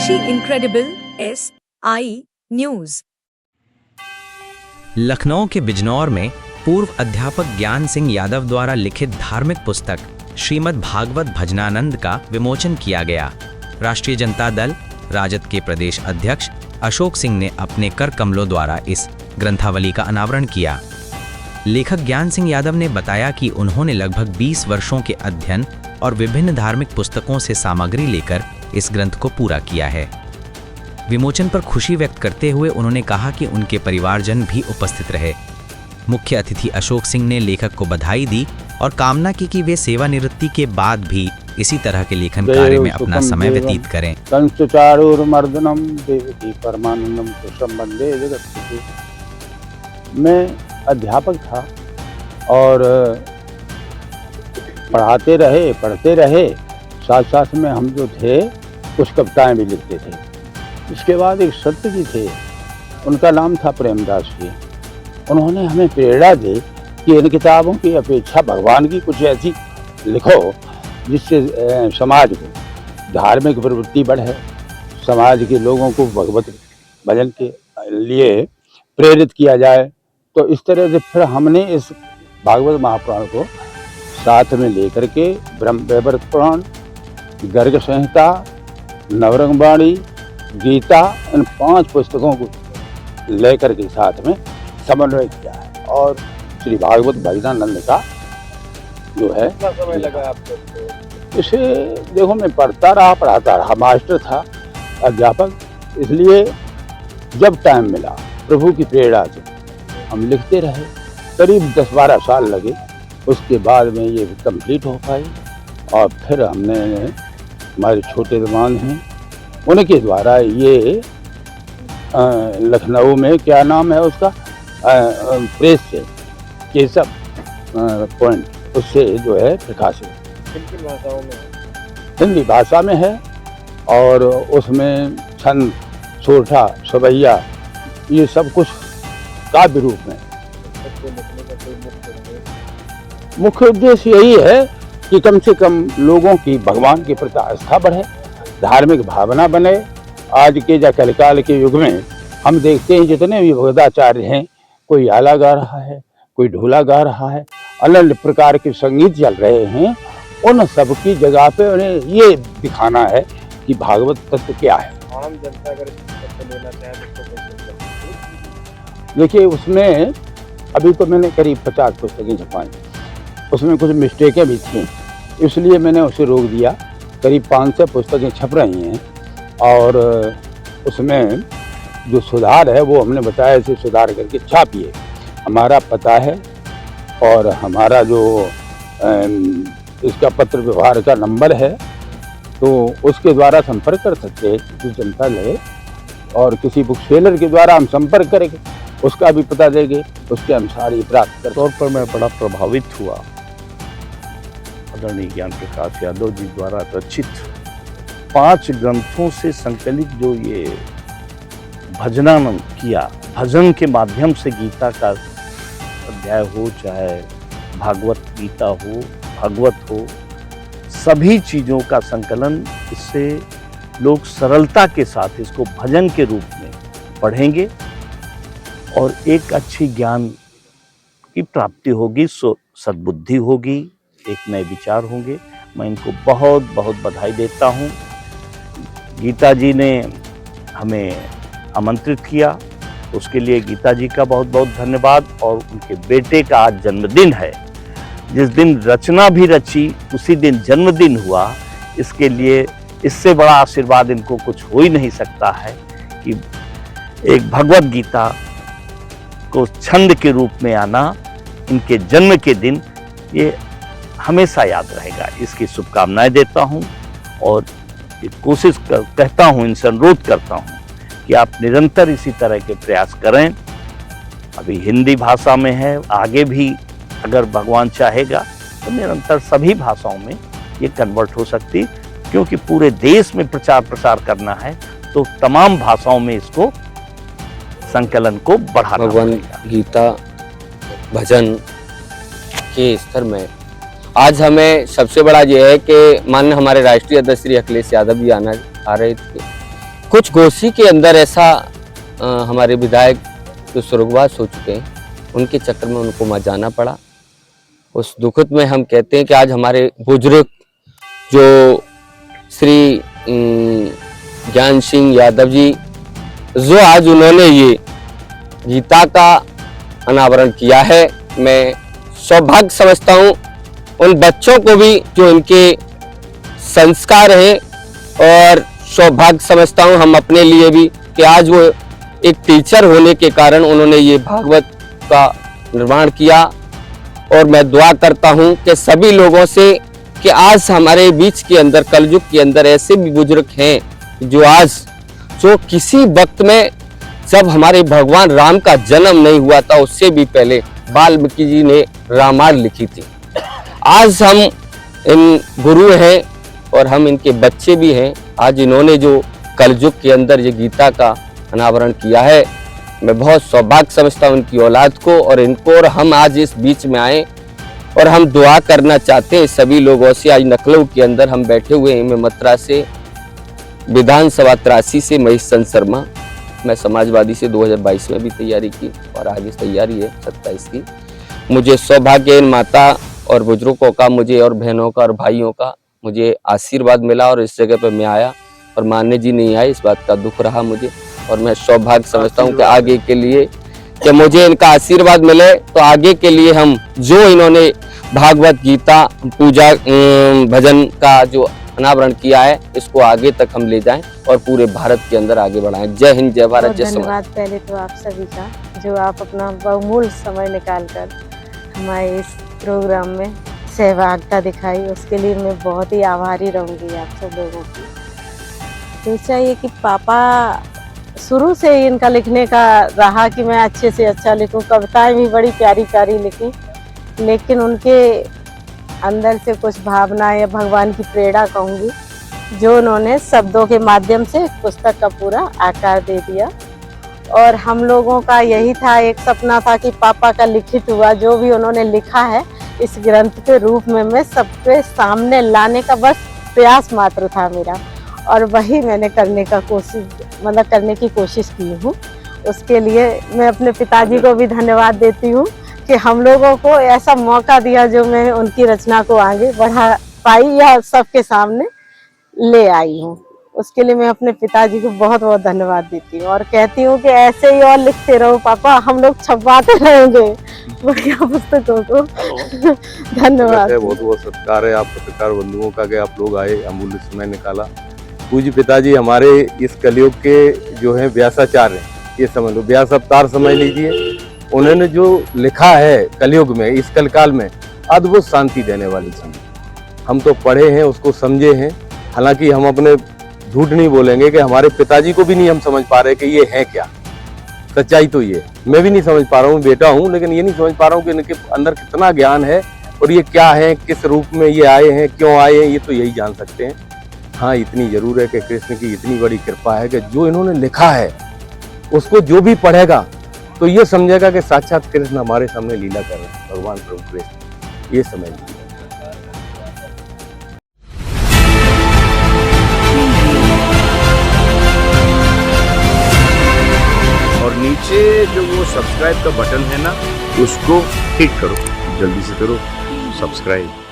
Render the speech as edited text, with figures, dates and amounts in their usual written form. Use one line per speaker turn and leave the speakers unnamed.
स्वदेशी incredible SI news.
Lucknow के बिजनौर में पूर्व अध्यापक ज्ञान सिंह यादव द्वारा लिखित धार्मिक पुस्तक श्रीमद् भागवत भजनानंद का विमोचन किया गया। राष्ट्रीय जनता दल राजद के प्रदेश अध्यक्ष अशोक सिंह ने अपने कर कमलों द्वारा इस ग्रंथावली का अनावरण किया। लेखक ज्ञान सिंह यादव ने बताया कि उन्होंने लगभग 20 वर्षों के अध्ययन और विभिन्न धार्मिक पुस्तकों से सामग्री लेकर इस ग्रंथ को पूरा किया है। विमोचन पर खुशी व्यक्त करते हुए उन्होंने कहा कि उनके परिवारजन भी उपस्थित रहे। मुख्य अतिथि अशोक सिंह ने लेखक को बधाई दी और कामना की कि वे सेवानिवृत्ति के बाद भी इसी तरह के लेखन कार्य में अपना समय व्यतीत करें।
कंसचारूर्मर्दनम देवकी परमानंदम संबंधे जगत। मैं अध्यापक था और पढ़ते रहे, साथ साथ में हम जो थे कुछ कविताएं भी लिखते थे। इसके बाद एक संत जी थे, उनका नाम था प्रेमदास जी। उन्होंने हमें प्रेरणा दी कि इन किताबों की अपेक्षा भगवान की कुछ ऐसी लिखो जिससे समाज को धार्मिक प्रवृत्ति बढ़े, समाज के लोगों को भगवत भजन के लिए प्रेरित किया जाए। तो इस तरह से फिर हमने इस भागवत महापुराण को साथ में लेकर के ब्रह्म वैवर्त पुराण, गर्ग संहिता, नवरंग वाणी, गीता, इन 5 पुस्तकों को लेकर के साथ में समन्वय किया है। और श्री भागवत भजनानंद का जो है, समय लगा आपको? इसे देखो, मैं पढ़ता रहा, मास्टर था, अध्यापक, इसलिए जब टाइम मिला प्रभु की प्रेरणा से हम लिखते रहे। करीब 10-12 साल लगे, उसके बाद में ये कंप्लीट हो पाई। और फिर हमने, हमारे छोटे दीवान हैं, उनके द्वारा ये लखनऊ में क्या नाम है उसका, प्रेस से केसव पॉइंट, उससे जो है प्रकाशित किन भाषाओं में? हिंदी भाषा में है। और उसमें छंद, सोठा, सवैया, ये सब कुछ काव्य रूप में। मुख्य उद्देश्य यही है कि कम से कम लोगों की भगवान के प्रति आस्था बढ़े, धार्मिक भावना बने। आज के या कलकाल के युग में हम देखते हैं जितने भी भगवदाचार्य हैं, कोई आला गा रहा है, कोई ढोला गा रहा है, अलग प्रकार के संगीत चल रहे हैं। उन सब की जगह पे उन्हें ये दिखाना है कि भागवत तत्व क्या है। आम जनता अगर लेना चाहे तो देखिए, उसमें अभी तो मैंने करीब 50 पुस्तकें छपाई, उसमें कुछ मिस्टेकें भी थी, इसलिए मैंने उसे रोक दिया। करीब 500 पुस्तकें छप रही हैं और उसमें जो सुधार है वो हमने बताया, इसे सुधार करके छापिए। हमारा पता है और हमारा जो इसका पत्र व्यवहार का नंबर है, तो उसके द्वारा संपर्क कर सकते हैं किसी जनता ले, और किसी बुक सेलर के द्वारा हम संपर्क करेंगे, उसका भी पता देंगे, उसके अनुसार ही प्राप्त कर।
तौर पर मैं बड़ा प्रभावित हुआ आदरणीय ज्ञान प्रकाश यादव जी द्वारा रचित 5 ग्रंथों से संकलित जो ये भजनानंद किया, भजन के माध्यम से गीता का अध्याय हो, चाहे भागवत गीता हो, भागवत हो, सभी चीज़ों का संकलन, इससे लोग सरलता के साथ इसको भजन के रूप में पढ़ेंगे और एक अच्छी ज्ञान की प्राप्ति होगी, सद्बुद्धि होगी, एक नए विचार होंगे। मैं इनको बहुत बहुत बधाई देता हूँ। गीता जी ने हमें आमंत्रित किया, उसके लिए गीता जी का बहुत बहुत धन्यवाद। और उनके बेटे का आज जन्मदिन है, जिस दिन रचना भी रची उसी दिन जन्मदिन हुआ। इसके लिए इससे बड़ा आशीर्वाद इनको कुछ हो ही नहीं सकता है कि एक भगवत गीता को छंद के रूप में आना इनके जन्म के दिन, ये हमेशा याद रहेगा। इसकी शुभकामनाएं देता हूं और कोशिश कहता हूं, इनसे अनुरोध करता हूं कि आप निरंतर इसी तरह के प्रयास करें। अभी हिंदी भाषा में है, आगे भी अगर भगवान चाहेगा तो निरंतर सभी भाषाओं में ये कन्वर्ट हो सकती, क्योंकि पूरे देश में प्रचार प्रसार करना है तो तमाम भाषाओं में इसको संकलन को बढ़ाना
भगवान गीता भजन के स्तर में आज हमें सबसे बड़ा ये है कि माननीय हमारे राष्ट्रीय अध्यक्ष श्री अखिलेश यादव जी आ रहे थे। कुछ गोशी के अंदर ऐसा हमारे विधायक जो स्वर्गवास हो चुके हैं उनके चक्कर में उनको वहाँ जाना पड़ा। उस दुखद में हम कहते हैं कि आज हमारे बुजुर्ग जो श्री ज्ञान सिंह यादव जी, जो आज उन्होंने ये गीता का अनावरण किया है, मैं सौभाग्य समझता हूँ उन बच्चों को भी जो इनके संस्कार है, और सौभाग्य समझता हूँ हम अपने लिए भी कि आज वो एक टीचर होने के कारण उन्होंने ये भागवत का निर्माण किया। और मैं दुआ करता हूँ कि सभी लोगों से कि आज हमारे बीच के अंदर कलयुग के अंदर ऐसे भी बुजुर्ग हैं जो किसी वक्त में जब हमारे भगवान राम का जन्म नहीं हुआ था उससे भी पहले वाल्मीकि जी ने रामायण लिखी थी। आज हम इन गुरु हैं और हम इनके बच्चे भी हैं। आज इन्होंने जो कलयुग के अंदर ये गीता का अनावरण किया है, मैं बहुत सौभाग्य समझता हूँ उनकी औलाद को और इनको। और हम आज इस बीच में आए और हम दुआ करना चाहते हैं सभी लोगों से। आज लखनऊ के अंदर हम बैठे हुए हैं, मैं मथुरा से विधानसभा 83 से महेश चंद्र शर्मा, मैं समाजवादी से 2022 में भी तैयारी की और आगे तैयारी है 27 की। मुझे सौभाग्य इन माता और बुजुर्गों का, मुझे और बहनों का और भाइयों का मुझे आशीर्वाद मिला और इस जगह पर मैं आया और मान्य जी नहीं आए, इस बात का दुख रहा मुझे। और मैं सौभाग्य समझता हूँ कि आगे के लिए कि मुझे इनका आशीर्वाद मिले तो आगे के लिए हम जो इन्होंने भागवत गीता पूजा भजन का जो अनावरण किया है इसको आगे तक हम ले जाएं और पूरे भारत के अंदर आगे बढ़ाएं। जय हिंद, जय भारत, जय समाज।
धन्यवाद पहले तो आप सभी का जो आप अपना बहुमूल्य समय निकालकर हमारे इस प्रोग्राम में सहभागिता दिखाई, उसके लिए मैं बहुत ही आभारी रहूंगी आप सब लोगों की। तो चाहिए कि पापा शुरू से ही इनका लिखने का रहा कि मैं अच्छे से अच्छा लिखूं, कविताएं भी बड़ी प्यारी प्यारी लिखी, लेकिन उनके अंदर से कुछ भावना या भगवान की प्रेरणा कहूँगी जो उन्होंने शब्दों के माध्यम से पुस्तक का पूरा आकार दे दिया। और हम लोगों का यही था, एक सपना था कि पापा का लिखित हुआ जो भी उन्होंने लिखा है इस ग्रंथ के रूप में मैं सबके सामने लाने का बस प्रयास मात्र था मेरा, और वही मैंने करने की कोशिश की हूँ। उसके लिए मैं अपने पिताजी को भी धन्यवाद देती हूँ कि हम लोगों को ऐसा मौका दिया जो मैं उनकी रचना को आगे बढ़ा पाई या सबके सामने ले आई हूँ। उसके लिए मैं अपने पिताजी को बहुत बहुत धन्यवाद देती हूँ और कहती हूँ कि ऐसे ही और लिखते रहो पापा, हम लोग छपवाते रहेंगे बढ़िया पुस्तकों को। धन्यवाद।
बहुत बहुत सत्कार है आप पत्रकार बंधुओं का कि आप लोग आए, अमूल्य समय निकाला। पूज्य पिताजी हमारे इस कलयुग के जो है व्यासाचार्य हैं, ये समझ लो, व्यास अवतार समझ लीजिए। उन्होंने जो लिखा है कलयुग में, इस कलकाल में अद्भुत शांति देने वाली समझ। हम तो पढ़े हैं, उसको समझे हैं। हालांकि हम अपने झूठ नहीं बोलेंगे कि हमारे पिताजी को भी नहीं हम समझ पा रहे कि ये है क्या। सच्चाई तो ये, मैं भी नहीं समझ पा रहा हूँ, बेटा हूँ, लेकिन ये नहीं समझ पा रहा हूँ कि इनके अंदर कितना ज्ञान है और ये क्या है, किस रूप में ये आए हैं, क्यों आए हैं, ये तो यही जान सकते हैं। हाँ, इतनी जरूर है कि कृष्ण की इतनी बड़ी कृपा है कि जो इन्होंने लिखा है उसको जो भी पढ़ेगा तो ये समझेगा कि साक्षात कृष्ण हमारे सामने लीला कर रहे हैं, भगवान प्रभु कृष्ण, ये समझ लीजिए।
और नीचे जो वो सब्सक्राइब का बटन है ना, उसको क्लिक करो, जल्दी से करो सब्सक्राइब।